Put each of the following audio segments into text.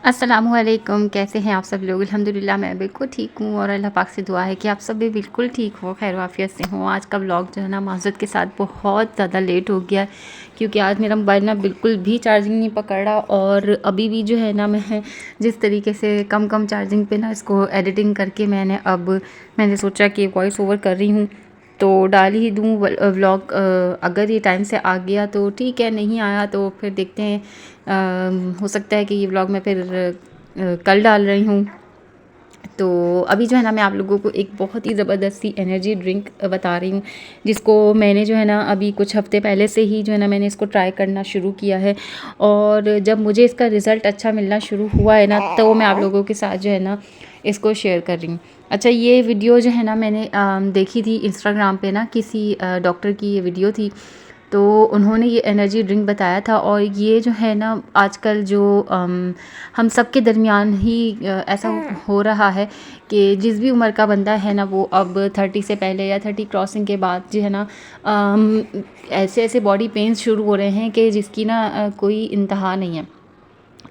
अस्सलामुअलैकुम, कैसे हैं आप सब लोग। अल्हम्दुलिल्लाह मैं बिल्कुल ठीक हूँ और अल्लाह पाक से दुआ है कि आप सब भी बिल्कुल ठीक हो, खैर वाफ़ियत से हों। आज का व्लॉग जो है ना माज़रत के साथ बहुत ज़्यादा लेट हो गया है, क्योंकि आज मेरा मोबाइल ना बिल्कुल भी चार्जिंग नहीं पकड़ रहा। और अभी भी जो है ना मैं जिस तरीके से कम चार्जिंग पे ना इसको एडिटिंग करके मैंने सोचा कि वॉइस ओवर कर रही हूँ तो डाल ही दूँ व्लॉग। अगर ये टाइम से आ गया तो ठीक है, नहीं आया तो फिर देखते हैं। हो सकता है कि ये व्लॉग मैं फिर कल डाल रही हूँ। तो अभी जो है ना मैं आप लोगों को एक बहुत ही ज़बरदस्त सी एनर्जी ड्रिंक बता रही हूँ, जिसको मैंने जो है ना अभी कुछ हफ़्ते पहले से ही जो है ना मैंने इसको ट्राई करना शुरू किया है। और जब मुझे इसका रिज़ल्ट अच्छा मिलना शुरू हुआ है ना, तो मैं आप लोगों के साथ जो है ना इसको शेयर कर रही हूँ। अच्छा, ये वीडियो जो है ना मैंने देखी थी इंस्टाग्राम पे ना, किसी डॉक्टर की ये वीडियो थी। तो उन्होंने ये एनर्जी ड्रिंक बताया था। और ये जो है ना आजकल जो हम सब के दरमियान ही ऐसा हो रहा है कि जिस भी उम्र का बंदा है ना वो अब 30 से पहले या 30 क्रॉसिंग के बाद जो है ना ऐसे ऐसे बॉडी पेन्स शुरू हो रहे हैं कि जिसकी ना कोई इंतहा नहीं है।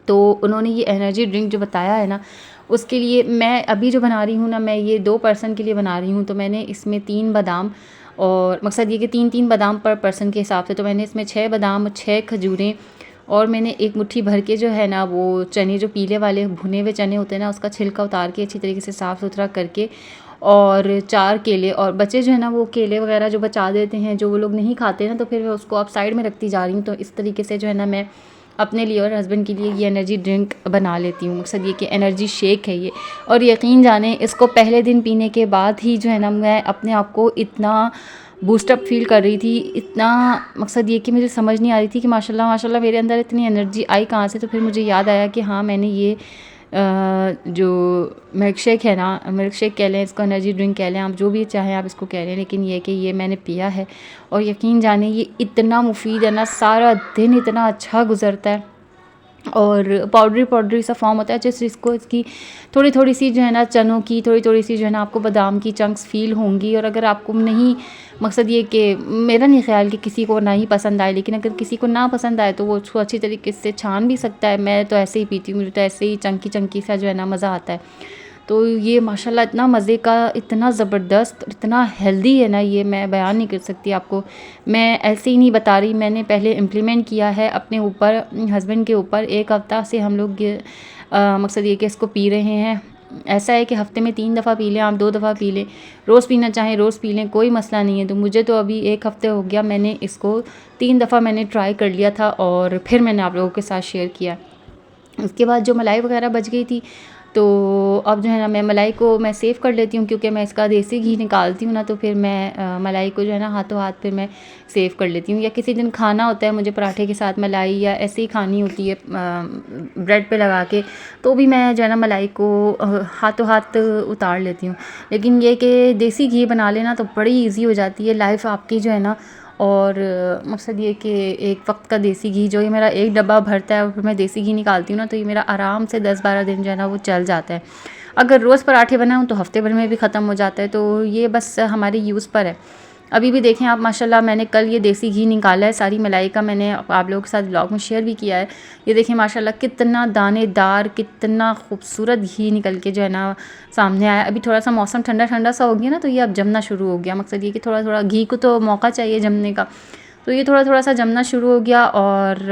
तो उन्होंने ये एनर्जी ड्रिंक जो बताया है ना, उसके लिए मैं अभी जो बना रही हूँ ना, मैं ये 2 पर्सन के लिए बना रही हूँ। तो मैंने इसमें 3 बादाम, और मकसद ये कि 3-3 बादाम पर पर्सन के हिसाब से, तो मैंने इसमें 6 बादाम, 6 खजूरें, और मैंने एक मुट्ठी भर के जो है ना वो चने, जो पीले वाले भुने हुए चने होते हैं ना, उसका छिलका उतार के अच्छी तरीके से साफ़ सुथरा करके, और 4 केले। और बच्चे जो है ना वो केले वगैरह जो बचा देते हैं, जो वो लोग नहीं खाते ना, तो फिर मैं उसको अब साइड में रखती जा रही हूँ। तो इस तरीके से जो है ना मैं अपने लिए और हस्बैंड के लिए ये एनर्जी ड्रिंक बना लेती हूँ। मकसद ये कि एनर्जी शेक है ये। और यकीन जाने इसको पहले दिन पीने के बाद ही जो है ना मैं अपने आप को इतना बूस्टअप फील कर रही थी, इतना, मकसद ये कि मुझे समझ नहीं आ रही थी कि माशाल्लाह माशाल्लाह मेरे अंदर इतनी एनर्जी आई कहाँ से। तो फिर मुझे याद आया कि हाँ, मैंने ये जो मिल्क शेक है ना, मिल्क शेक कह लें इसको, एनर्जी ड्रिंक कह लें, आप जो भी चाहें आप इसको कह लें, लेकिन ये कि ये मैंने पिया है और यकीन जाने ये इतना मुफीद है ना, सारा दिन इतना अच्छा गुजरता है। और पाउडरी सा फॉर्म होता है, जैसे इसको इसकी थोड़ी थोड़ी सी जो है ना चनों की, थोड़ी थोड़ी सी जो है ना आपको बादाम की चंक्स फ़ील होंगी। और अगर आपको नहीं, मकसद ये कि मेरा नहीं ख्याल कि किसी को नहीं पसंद आए, लेकिन अगर किसी को ना पसंद आए तो वो उसको अच्छी तरीके से छान भी सकता है। मैं तो ऐसे ही पीती हूँ, मुझे तो ऐसे ही चंकी सा जो है ना मज़ा आता है। तो ये माशाल्लाह इतना मज़े का, इतना ज़बरदस्त, इतना हेल्दी है ना, ये मैं बयान नहीं कर सकती आपको। मैं ऐसे ही नहीं बता रही, मैंने पहले इम्प्लीमेंट किया है अपने ऊपर, हस्बैंड के ऊपर। 1 हफ़्ता से हम लोग मकसद ये कि इसको पी रहे हैं। ऐसा है कि हफ़्ते में 3 दफ़ा पी लें, आप 2 दफ़ा पी लें, रोज़ पीना चाहें रोज़ पी लें, कोई मसला नहीं है। तो मुझे तो अभी 1 हफ़्ते हो गया, मैंने इसको 3 दफ़ा मैंने ट्राई कर लिया था और फिर मैंने आप लोगों के साथ शेयर किया। उसके बाद जो मलाई वगैरह बच गई थी, तो अब जो है ना मैं मलाई को मैं सेव कर लेती हूँ, क्योंकि मैं इसका देसी घी निकालती हूँ ना, तो फिर मैं मलाई को जो है ना हाथों हाथ फिर मैं सेव कर लेती हूँ। या किसी दिन खाना होता है मुझे पराठे के साथ मलाई, या ऐसे ही खानी होती है ब्रेड पे लगा के, तो भी मैं जो है ना मलाई को हाथों हाथ उतार लेती हूँ। लेकिन ये कि देसी घी बना लेना तो बड़ी ईजी हो जाती है लाइफ आपकी जो है ना। और मकसद ये कि एक वक्त का देसी घी, जो ये मेरा 1 डब्बा भरता है और फिर मैं देसी घी निकालती हूँ ना, तो ये मेरा आराम से 10-12 दिन जो है ना वो चल जाता है। अगर रोज़ पराठे बनाऊँ तो हफ्ते भर में भी ख़त्म हो जाता है। तो ये बस हमारे यूज़ पर है। अभी भी देखें आप, माशाल्लाह मैंने कल ये देसी घी निकाला है, सारी मलाई का मैंने आप लोगों के साथ ब्लॉग में शेयर भी किया है। ये देखें माशाल्लाह कितना दानेदार, कितना खूबसूरत घी निकल के जो है ना सामने आया। अभी थोड़ा सा मौसम ठंडा ठंडा सा हो गया ना, तो ये अब जमना शुरू हो गया। मकसद ये कि थोड़ा थोड़ा घी को तो मौका चाहिए जमने का, तो ये थोड़ा थोड़ा सा जमना शुरू हो गया। और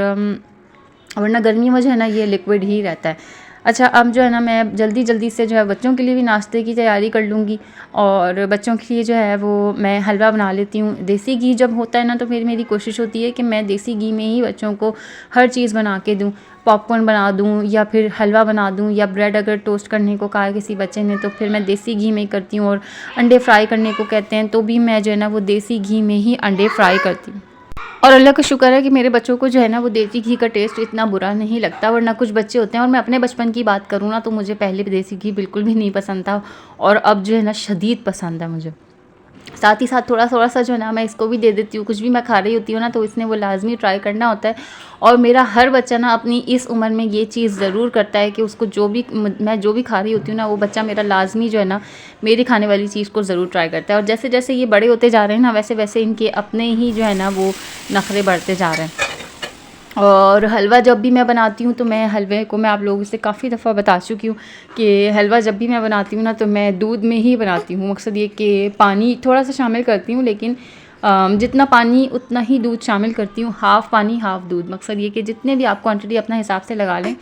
वरना गर्मी में जो है ना ये लिक्विड ही रहता है। अच्छा, अब जो है ना मैं जल्दी से जो है बच्चों के लिए भी नाश्ते की तैयारी कर लूँगी। और बच्चों के लिए जो है वो मैं हलवा बना लेती हूँ। देसी घी जब होता है ना, तो फिर मेरी कोशिश होती है कि मैं देसी घी में ही बच्चों को हर चीज़ बना के दूँ। पॉपकॉर्न बना दूँ, या फिर हलवा बना दूँ, या ब्रेड अगर टोस्ट करने को कहा किसी बच्चे ने, तो फिर मैं देसी घी में ही करती हूँ। और अंडे फ्राई करने को कहते हैं, तो भी मैं जो है ना वो देसी घी में ही अंडे फ्राई करती हूँ। और अल्लाह का शुक्र है कि मेरे बच्चों को जो है ना वो देसी घी का टेस्ट इतना बुरा नहीं लगता। वरना कुछ बच्चे होते हैं, और मैं अपने बचपन की बात करूँ ना, तो मुझे पहले भी देसी घी बिल्कुल भी नहीं पसंद था, और अब जो है ना शदीद पसंद है मुझे। साथ ही साथ थोड़ा सा जो है ना मैं इसको भी दे देती हूँ। कुछ भी मैं खा रही होती हूँ ना, तो इसने वो लाज़मी ट्राई करना होता है। और मेरा हर बच्चा ना अपनी इस उम्र में ये चीज़ ज़रूर करता है कि उसको मैं जो भी खा रही होती हूँ ना, वो बच्चा मेरा लाज़मी जो है ना मेरी खाने वाली चीज़ को ज़रूर ट्राई करता है। और जैसे जैसे ये बड़े होते जा रहे हैं ना, वैसे वैसे इनके अपने ही जो है ना वो नखरे बढ़ते जा रहे हैं। और हलवा जब भी मैं बनाती हूँ तो मैं हलवे को मैं आप लोगों से काफ़ी दफ़ा बता चुकी हूँ कि हलवा जब भी मैं बनाती हूँ ना तो मैं दूध में ही बनाती हूँ। मकसद ये कि पानी थोड़ा सा शामिल करती हूँ, लेकिन जितना पानी उतना ही दूध शामिल करती हूँ। हाफ़ पानी हाफ़ दूध। मकसद ये कि जितने भी आप क्वांटिटी अपना हिसाब से लगा लें,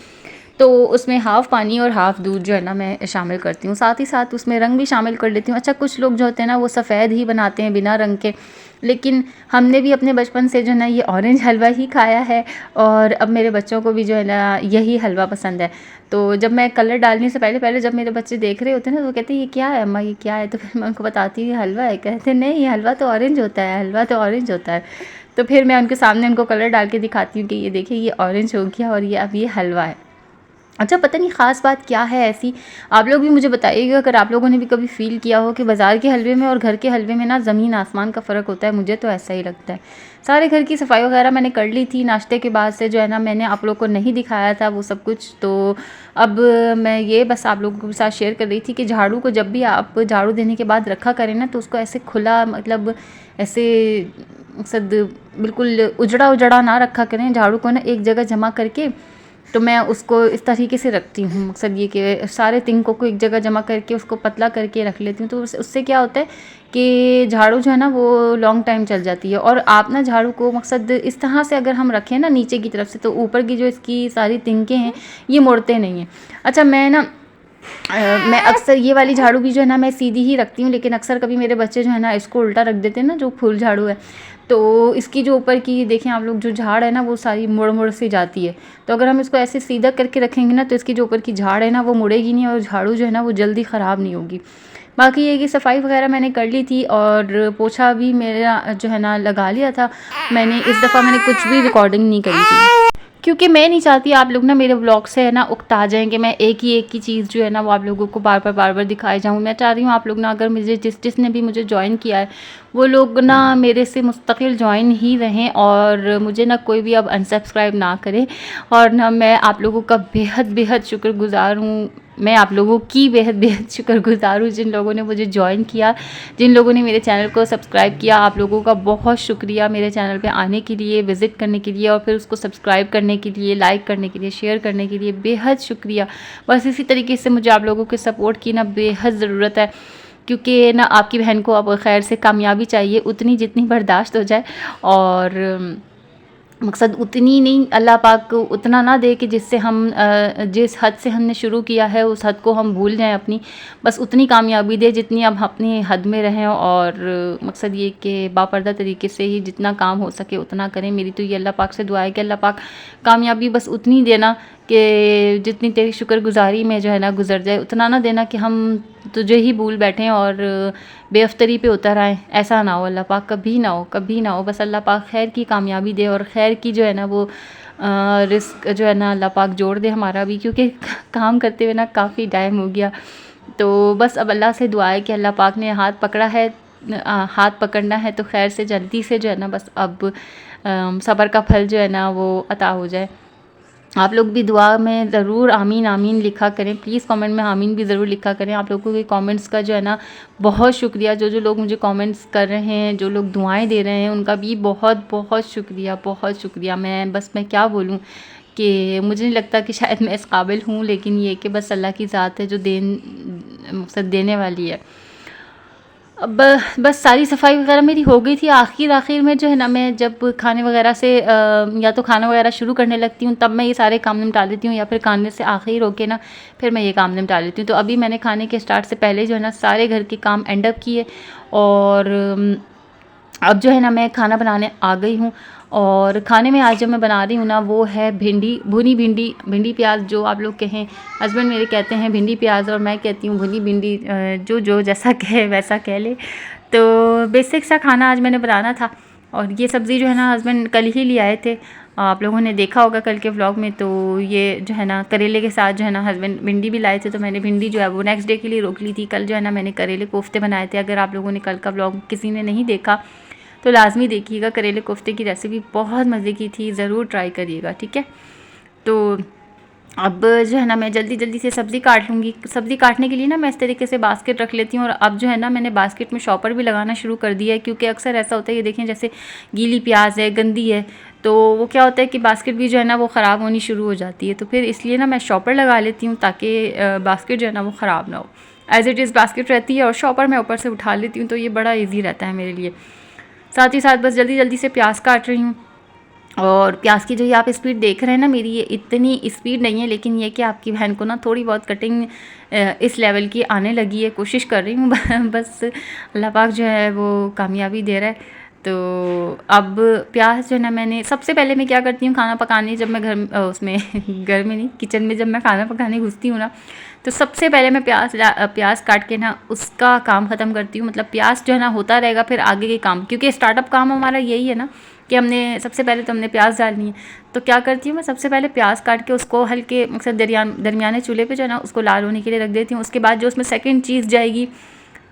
तो उसमें हाफ़ पानी और हाफ़ दूध जो है ना मैं शामिल करती हूँ। साथ ही साथ उसमें रंग भी शामिल कर लेती हूँ। अच्छा, कुछ लोग जो होते हैं ना वो सफ़ेद ही बनाते हैं बिना रंग के, लेकिन हमने भी अपने बचपन से जो है ना ये ऑरेंज हलवा ही खाया है, और अब मेरे बच्चों को भी जो है ना यही हलवा पसंद है। तो जब मैं कलर डालने से पहले पहले जब मेरे बच्चे देख रहे होते हैं ना, तो वो कहते हैं ये क्या है अम्मा, ये क्या है? तो फिर मैं उनको बताती हूँ ये हलवा है। कहते हैं नहीं, ये हलवा तो ऑरेंज होता है, हलवा तो ऑरेंज होता है। तो फिर मैं उनके सामने उनको कलर डाल के दिखाती हूँ कि ये देखिए ये ऑरेंज हो गया और ये अब ये हलवा है। अच्छा, पता नहीं ख़ास बात क्या है ऐसी, आप लोग भी मुझे बताइएगा अगर आप लोगों ने भी कभी फ़ील किया हो कि बाज़ार के हलवे में और घर के हलवे में ना ज़मीन आसमान का फ़र्क होता है। मुझे तो ऐसा ही लगता है। सारे घर की सफाई वगैरह मैंने कर ली थी नाश्ते के बाद से, जो है ना मैंने आप लोग को नहीं दिखाया था वो सब कुछ। तो अब मैं ये बस आप लोगों के साथ शेयर कर रही थी कि झाड़ू को जब भी आप झाड़ू देने के बाद रखा करें ना, तो उसको ऐसे खुला, मतलब ऐसे मकसद बिल्कुल उजड़ा उजड़ा ना रखा करें। झाड़ू को ना एक जगह जमा करके, तो मैं उसको इस तरीके से रखती हूँ। मकसद ये कि सारे तिनकों को एक जगह जमा करके उसको पतला करके रख लेती हूँ। तो उससे क्या होता है कि झाड़ू जो है ना वो लॉन्ग टाइम चल जाती है। और आप ना झाड़ू को मकसद इस तरह से अगर हम रखें ना नीचे की तरफ से, तो ऊपर की जो इसकी सारी तिनके हैं ये मुड़ते नहीं हैं। अच्छा, मैं अक्सर ये वाली झाड़ू भी जो है ना मैं सीधी ही रखती हूँ, लेकिन अक्सर कभी मेरे बच्चे जो है ना इसको उल्टा रख देते हैं ना, जो फुल झाड़ू है। तो इसकी जो ऊपर की देखें आप लोग जो झाड़ है ना वो सारी मुड़ मुड़ से जाती है। तो अगर हम इसको ऐसे सीधा करके रखेंगे ना, तो इसकी जो ऊपर की झाड़ है ना वो मुड़ेगी नहीं, और झाड़ू जो है ना वो जल्दी ख़राब नहीं होगी। बाकी ये कि सफाई वगैरह मैंने कर ली थी, और पोछा भी मेरा जो है ना लगा लिया था मैंने। इस दफ़ा मैंने कुछ भी रिकॉर्डिंग नहीं करी थी, क्योंकि मैं नहीं चाहती आप लोग ना मेरे व्लॉग से है ना उकता जाएँ कि मैं एक ही चीज़ जो है ना वो आप लोगों को बार बार दिखाए जाऊँ। मैं चाह रही हूँ आप लोग ना, अगर मुझे जिसने भी मुझे ज्वाइन किया है वो लोग ना मेरे से मुस्तकिल ज्वाइन ही रहें, और मुझे ना कोई भी अब अनसब्सक्राइब ना करे। और ना मैं आप लोगों का बेहद बेहद शुक्रगुज़ार हूँ, मैं आप लोगों की बेहद बेहद शुक्रगुज़ार हूँ जिन लोगों ने मुझे ज्वाइन किया, जिन लोगों ने मेरे चैनल को सब्सक्राइब किया। आप लोगों का बहुत शुक्रिया मेरे चैनल पे आने के लिए, विज़िट करने के लिए, और फिर उसको सब्सक्राइब करने के लिए, लाइक करने के लिए, शेयर करने के लिए बेहद शुक्रिया। बस इसी तरीके से मुझे आप लोगों के सपोर्ट की ना बेहद ज़रूरत है, क्योंकि ना आपकी बहन को अब खैर से कामयाबी चाहिए, उतनी जितनी बर्दाश्त हो जाए। और मकसद उतनी नहीं, अल्लाह पाक उतना ना दे कि जिससे हम जिस हद से हमने शुरू किया है उस हद को हम भूल जाएं अपनी। बस उतनी कामयाबी दे जितनी अब अपनी हद में रहें, और मकसद ये कि बापर्दा तरीके से ही जितना काम हो सके उतना करें। मेरी तो ये अल्लाह पाक से दुआ है कि अल्लाह पाक कामयाबी बस उतनी देना कि जितनी तेरी शुक्रगुजारी में जो है ना गुजर जाए, उतना ना देना कि हम तुझे ही भूल बैठें और बेअफ्तरी पे उतर आएँ। ऐसा ना हो अल्लाह पाक, कभी ना हो, कभी ना हो। बस अल्लाह पाक खैर की कामयाबी दे, और खैर की जो है ना वो रिस्क जो है ना अल्लाह पाक जोड़ दे हमारा भी, क्योंकि काम करते हुए ना काफ़ी टाइम हो गया। तो बस अब अल्लाह से दुआ है कि अल्लाह पाक ने हाथ पकड़ा है, हाथ पकड़ना है तो खैर से जल्दी से जो है ना बस अब सब्र का फल जो है ना वो अता हो जाए। आप लोग भी दुआ में ज़रूर आमीन आमीन लिखा करें, प्लीज़ कमेंट में आमीन भी ज़रूर लिखा करें। आप लोगों के कमेंट्स का जो है ना बहुत शुक्रिया, जो लोग मुझे कमेंट्स कर रहे हैं, जो लोग दुआएं दे रहे हैं, उनका भी बहुत बहुत शुक्रिया, बहुत शुक्रिया। मैं क्या बोलूँ कि मुझे नहीं लगता कि शायद मैं इस काबिल हूँ, लेकिन ये कि बस अल्लाह की ज़ात है जो मकसद देने वाली है। अब बस सारी सफाई वगैरह मेरी हो गई थी। आखिर में जो है ना मैं जब खाने वगैरह से या तो खाना वगैरह शुरू करने लगती हूँ तब मैं ये सारे काम निपटा लेती हूँ, या फिर खाने से आखिर होके ना फिर मैं ये काम निपटा लेती हूँ। तो अभी मैंने खाने के स्टार्ट से पहले जो है ना सारे घर के काम एंड अप किए, और अब जो है ना मैं खाना बनाने आ गई हूँ। और खाने में आज जो मैं बना रही हूँ ना वो है भुनी भिंडी प्याज, जो आप लोग कहें। हस्बैंड मेरे कहते हैं भिंडी प्याज, और मैं कहती हूँ भुनी भिंडी, जो जैसा कहे वैसा कह ले। तो बेसिक सा खाना आज मैंने बनाना था, और ये सब्ज़ी जो है ना हस्बैंड कल ही ले आए थे, आप लोगों ने देखा होगा कल के व्लॉग में। तो ये जो है ना करेले के साथ जो है ना हस्बैंड भिंडी भी लाए थे, तो मैंने भिंडी जो है वो नेक्स्ट डे के लिए रोक ली थी। कल जो है ना मैंने करेले कोफ्ते बनाए थे। अगर आप लोगों ने कल का व्लॉग किसी ने नहीं देखा तो लाजमी देखिएगा, करेले कोफ्ते की रेसिपी बहुत मज़े की थी, ज़रूर ट्राई करिएगा, ठीक है। तो अब जो है ना मैं जल्दी जल्दी से सब्ज़ी काट लूँगी। सब्ज़ी काटने के लिए ना मैं इस तरीके से बास्केट रख लेती हूँ, और अब जो है ना मैंने बास्केट में शॉपर भी लगाना शुरू कर दिया है, क्योंकि अक्सर ऐसा होता है, ये देखें जैसे गीली प्याज है, गंदी है, तो वो क्या होता है कि बास्केट भी जो है ना वो ख़राब होनी शुरू हो जाती है। तो फिर इसलिए ना मैं शॉपर लगा लेती हूँ, ताकि बास्केट जो है ना वो ख़राब ना हो। एज़ इट इज़ बास्केट रहती है और शॉपर मैं ऊपर से उठा लेती हूँ, तो ये बड़ा ईजी रहता है मेरे लिए। साथ ही साथ बस जल्दी जल्दी से प्याज काट रही हूँ। और प्याज की जो ये आप स्पीड देख रहे हैं ना, मेरी ये इतनी स्पीड नहीं है, लेकिन ये कि आपकी बहन को ना थोड़ी बहुत कटिंग इस लेवल की आने लगी है। कोशिश कर रही हूँ बस अल्लाह पाक जो है वो कामयाबी दे रहा है। तो अब प्याज जो है ना, मैंने सबसे पहले मैं क्या करती हूँ खाना पकाने, जब मैं उसमें घर में नहीं, किचन में जब मैं खाना पकाने घुसती हूँ ना, तो सबसे पहले मैं प्याज काट के ना उसका काम ख़त्म करती हूँ। मतलब प्याज जो है ना होता रहेगा, फिर आगे के काम, क्योंकि स्टार्टअप काम हमारा यही है ना कि हमने सबसे पहले तो हमने प्याज डालनी है। तो क्या करती हूँ मैं, सबसे पहले प्याज काट के उसको हल्के मकसद दरमियाने चूल्हे पे जो है ना उसको लाल होने के लिए रख देती हूँ। उसके बाद जो उसमें सेकंड चीज़ जाएगी,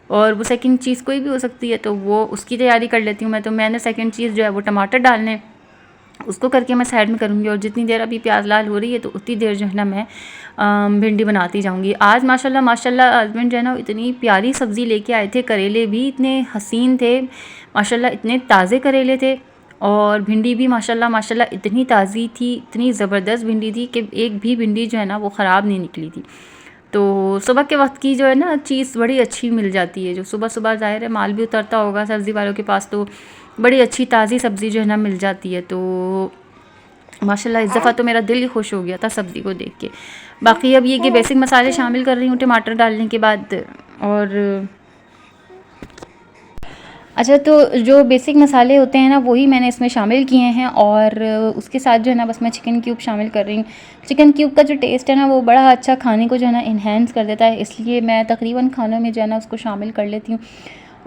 और वो सेकंड चीज़ कोई भी हो सकती है, तो वो उसकी तैयारी कर लेती हूँ मैं। तो मैंने सेकंड चीज़ जो है वो टमाटर डालने, उसको करके मैं साइड में करूँगी। और जितनी देर अभी प्याज लाल हो रही है, तो उतनी देर जो है ना मैं भिंडी बनाती जाऊँगी। आज माशाल्लाह माशाल्लाह हस्बैंड जो है ना इतनी प्यारी सब्ज़ी लेके आए थे, करेले भी इतने हसीन थे माशाल्लाह, इतने ताज़े करेले थे, और भिंडी भी माशाल्लाह माशाल्लाह इतनी ताज़ी थी, इतनी ज़बरदस्त भिंडी थी कि एक भी भिंडी जो है ना वो ख़राब नहीं निकली थी। तो सुबह के वक्त की जो है ना चीज़ बड़ी अच्छी मिल जाती है, जो सुबह सुबह ज़ाहिर है माल भी उतरता होगा सब्ज़ी वालों के पास, तो बड़ी अच्छी ताज़ी सब्ज़ी जो है ना मिल जाती है। तो माशाल्लाह इस दफ़ा तो मेरा दिल ही खुश हो गया था सब्ज़ी को देख के। बाकी अब ये कि बेसिक मसाले शामिल कर रही हूँ टमाटर डालने के बाद। और अच्छा, तो जो बेसिक मसाले होते हैं ना वही मैंने इसमें शामिल किए हैं, और उसके साथ जो है ना बस मैं चिकन क्यूब शामिल कर रही हूँ। चिकन क्यूब का जो टेस्ट है ना वो बड़ा अच्छा खाने को जो है ना इन्हेंस कर देता है, इसलिए मैं तकरीबन खानों में जो है ना उसको शामिल कर लेती हूँ।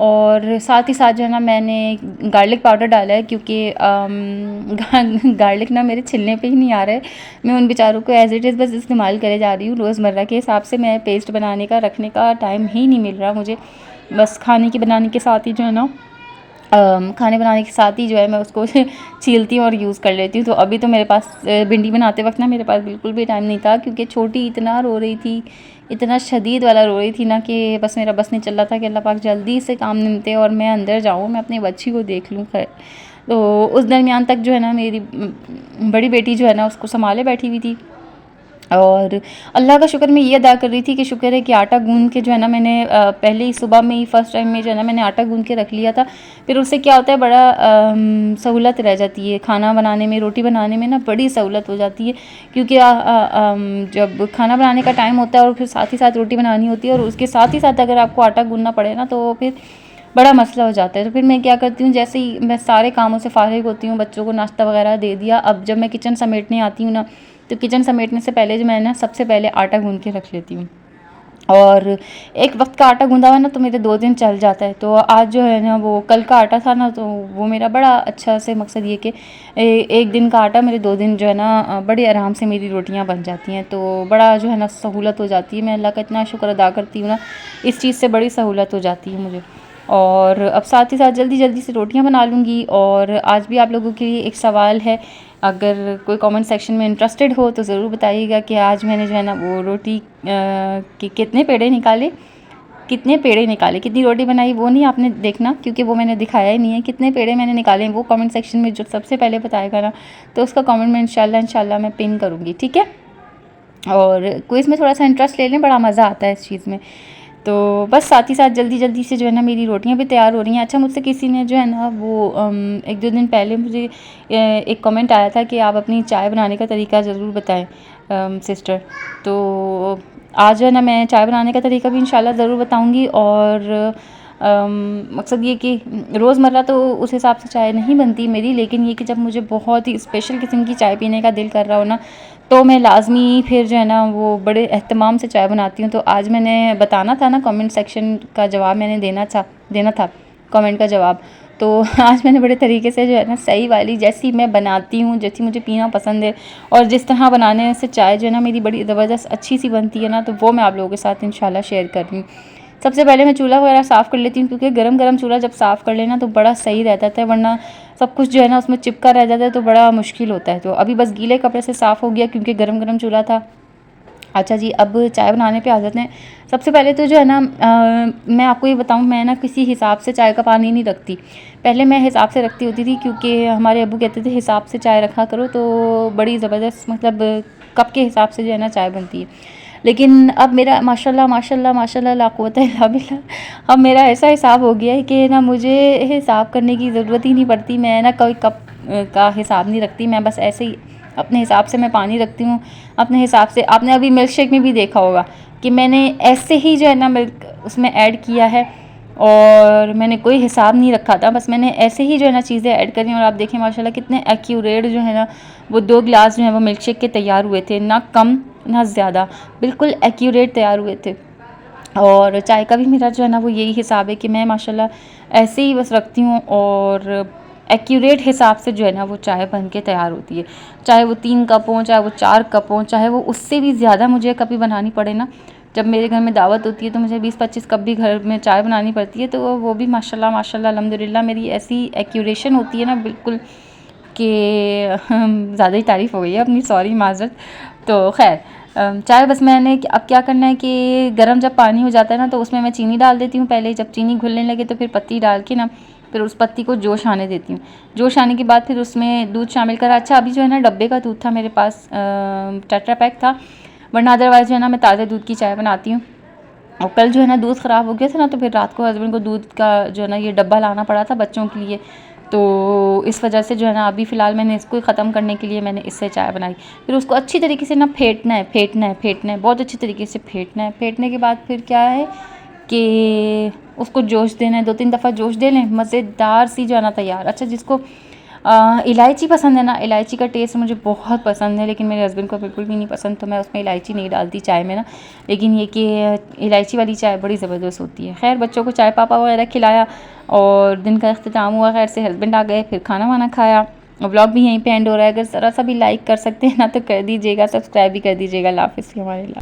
और साथ ही साथ जो है ना मैंने गार्लिक पाउडर डाला है, क्योंकि गार्लिक ना मेरे छिलने पे ही नहीं आ रहा है। मैं उन बेचारों को एज़ इट इज़ बस इस्तेमाल करे जा रही हूँ रोज़मर्रा के हिसाब से। मैं पेस्ट बनाने का रखने का टाइम ही नहीं मिल रहा मुझे। बस खाने की बनाने के साथ ही जो है ना खाने बनाने के साथ ही जो है मैं उसको छीलती हूँ और यूज़ कर लेती हूँ। तो अभी तो मेरे पास भिंडी बनाते वक्त ना मेरे पास बिल्कुल भी टाइम नहीं था, क्योंकि छोटी इतना रो रही थी, इतना शदीद वाला रो रही थी ना, कि बस मेरा बस नहीं चल रहा था कि अल्लाह पाक जल्दी से काम निपटे और मैं अंदर जाऊँ, मैं अपनी बच्ची को देख लूँ। खैर, तो उस दरमियान तक जो है ना मेरी बड़ी बेटी जो है ना उसको संभाले बैठी हुई थी। और अल्लाह का शुक्र मैं ये अदा कर रही थी कि शुक्र है कि आटा गूँध के जो है ना मैंने पहले ही सुबह में ही फ़र्स्ट टाइम में जो है ना मैंने आटा गूँध के रख लिया था। फिर उससे क्या होता है, बड़ा सहूलत रह जाती है खाना बनाने में, रोटी बनाने में ना बड़ी सहूलत हो जाती है, क्योंकि जब खाना बनाने का टाइम होता है और फिर साथ ही साथ रोटी बनानी होती है, और उसके साथ ही साथ अगर आपको आटा गूँधना पड़े ना, तो फिर बड़ा मसला हो जाता है। तो फिर मैं क्या करती हूँ, जैसे ही मैं सारे कामों से फ़ारिग होती हूँ, बच्चों को नाश्ता वगैरह दे दिया, अब जब मैं किचन समेटने आती हूँ ना, तो किचन समेटने से पहले जो मैं ना सबसे पहले आटा गूँध के रख लेती हूँ। और एक वक्त का आटा गूँधा हुआ ना तो मेरे 2 दिन चल जाता है। तो आज जो है ना वो कल का आटा था ना, तो वो मेरा बड़ा अच्छा से मकसद ये कि एक दिन का आटा मेरे 2 दिन जो है ना बड़े आराम से मेरी रोटियां बन जाती हैं। तो बड़ा जो है ना सहूलत हो जाती है। मैं अल्लाह का इतना शुक्र अदा करती हूँ ना, इस चीज़ से बड़ी सहूलत हो जाती है मुझे। और अब साथ ही साथ जल्दी जल्दी से रोटियां बना लूँगी। और आज भी आप लोगों के लिए एक सवाल है, अगर कोई कमेंट सेक्शन में इंटरेस्टेड हो तो ज़रूर बताइएगा कि आज मैंने जो है ना वो रोटी के कितने पेड़े निकाले, कितनी रोटी बनाई, वो नहीं आपने देखना, क्योंकि वो मैंने दिखाया ही नहीं है। कितने पेड़े मैंने निकाले वो कमेंट सेक्शन में जो सबसे पहले बताएगा ना, तो उसका कमेंट मैं इंशाल्लाह मैं पिन करूँगी, ठीक है। और क्विज़ में थोड़ा सा इंटरेस्ट ले लें, बड़ा मज़ा आता है इस चीज़ में। तो बस साथ ही साथ जल्दी जल्दी से जो है ना मेरी रोटियां भी तैयार हो रही हैं। अच्छा, मुझसे किसी ने जो है ना वो 1-2 दिन पहले मुझे एक कमेंट आया था कि आप अपनी चाय बनाने का तरीका ज़रूर बताएं सिस्टर। तो आज जो है ना मैं चाय बनाने का तरीका भी इंशाल्लाह ज़रूर बताऊंगी। और मकसद ये कि रोज़मर्रा तो उस हिसाब से चाय नहीं बनती मेरी, लेकिन ये कि जब मुझे बहुत ही स्पेशल किस्म की चाय पीने का दिल कर रहा हो ना, तो मैं लाज़मी फिर जो है ना वो बड़े एहतमाम से चाय बनाती हूँ। तो आज मैंने बताना था ना, कमेंट सेक्शन का जवाब मैंने देना था कमेंट का जवाब। तो आज मैंने बड़े तरीके से जो है ना सही वाली, जैसी मैं बनाती हूँ, जैसी मुझे पीना पसंद है और जिस तरह बनाने से चाय जो है ना मेरी बड़ी ज़बरदस्त अच्छी सी बनती है ना, तो वो मैं आप लोगों के साथ इंशाल्लाह शेयर कर रही हूँ। सबसे पहले मैं चूल्हा वगैरह साफ़ कर लेती हूँ, क्योंकि गरम गरम चूल्हा जब साफ़ कर लेना तो बड़ा सही रहता है, वरना सब कुछ जो है ना उसमें चिपका रह जाता है तो बड़ा मुश्किल होता है। तो अभी बस गीले कपड़े से साफ़ हो गया, क्योंकि गरम गरम चूल्हा था। अच्छा जी, अब चाय बनाने पे आ जाते हैं। सबसे पहले तो जो है ना मैं आपको ये बताऊँ, मैं ना किसी हिसाब से चाय का पानी नहीं रखती। पहले मैं हिसाब से रखती होती थी, क्योंकि हमारे अब्बू कहते थे हिसाब से चाय रखा करो, तो बड़ी ज़बरदस्त मतलब कप के हिसाब से जो है ना चाय बनती है। लेकिन अब मेरा माशाल्लाह माशाल्लाह माशाल्लाह ला कुव्वता इल्ला बिल्लाह, अब मेरा ऐसा हिसाब हो गया है कि ना मुझे हिसाब करने की ज़रूरत ही नहीं पड़ती। मैं ना कोई कप का हिसाब नहीं रखती, मैं बस ऐसे ही अपने हिसाब से मैं पानी रखती हूँ अपने हिसाब से। आपने अभी मिल्क शेक में भी देखा होगा कि मैंने ऐसे ही जो है ना मिल्क उसमें ऐड किया है, और मैंने कोई हिसाब नहीं रखा था, बस मैंने ऐसे ही जो है ना चीज़ें ऐड करी। और आप देखें माशाल्लाह कितने एक्यूरेट जो है ना वो 2 गिलास जो है वो मिल्क शेक के तैयार हुए थे, ना कम ना ज़्यादा, बिल्कुल एक्यूरेट तैयार हुए थे। और चाय का भी मेरा जो है ना वो यही हिसाब है कि मैं माशाल्लाह ऐसे ही बस रखती हूँ, और एक्यूरेट हिसाब से जो है ना वो चाय बन के तैयार होती है। चाहे वो 3 कप हों, चाहे वो 4 कप हों, चाहे वो उससे भी ज़्यादा मुझे कभी बनानी पड़े ना। जब मेरे घर में दावत होती है तो मुझे 20-25 कप भी घर में चाय बनानी पड़ती है, तो वो भी माशाल्लाह माशाल्लाह अल्हम्दुलिल्लाह मेरी ऐसी एक्यूरेशन होती है ना बिल्कुल, कि ज़्यादा ही तारीफ़ हो गई है अपनी, सॉरी माज़रत। तो ख़ैर चाय बस मैंने अब क्या करना है कि गर्म जब पानी हो जाता है ना तो उसमें मैं चीनी डाल देती हूँ पहले। जब चीनी घुलने लगे तो फिर पत्ती डाल के ना फिर उस पत्ती को जोश आने देती हूँ। जोश आने के बाद फिर उसमें दूध शामिल करा। अच्छा, अभी जो है ना डब्बे का दूध था मेरे पास, टेट्रा पैक था, वरना अदरवाइज़ जो है ना मैं ताज़े दूध की चाय बनाती हूँ। और कल जो है ना दूध ख़राब हो गया था ना, तो फिर रात को हस्बैंड को दूध का जो है ना ये डब्बा लाना पड़ा था बच्चों के लिए। तो इस वजह से जो है ना अभी फ़िलहाल मैंने इसको ख़त्म करने के लिए मैंने इससे चाय बनाई। फिर उसको अच्छी तरीके से ना फेंटना है, फेंटना है, फेंटना है, बहुत अच्छी तरीके से फेंटना है। फेंटने के बाद फिर क्या है कि उसको जोश देना है, 2-3 दफ़ा जोश दे लें, मज़ेदार सी जो है ना तैयार। अच्छा, जिसको इलायची पसंद है ना, इलायची का टेस्ट मुझे बहुत पसंद है, लेकिन मेरे हस्बैंड को बिल्कुल भी नहीं पसंद, तो मैं उसमें इलायची नहीं डालती चाय में ना। लेकिन ये कि इलायची वाली चाय बड़ी ज़बरदस्त होती है। खैर बच्चों को चाय पापा वगैरह खिलाया और दिन का अख्तिताम हुआ। खैर से हस्बैंड आ गए, फिर खाना वाना खाया, और व्लॉग भी यहीं पे एंड हो रहा है। अगर ज़रा सा भी लाइक कर सकते हैं ना तो कर दीजिएगा, सब्सक्राइब भी कर दीजिएगा। अल्लाह हाफ़िज़। हमारे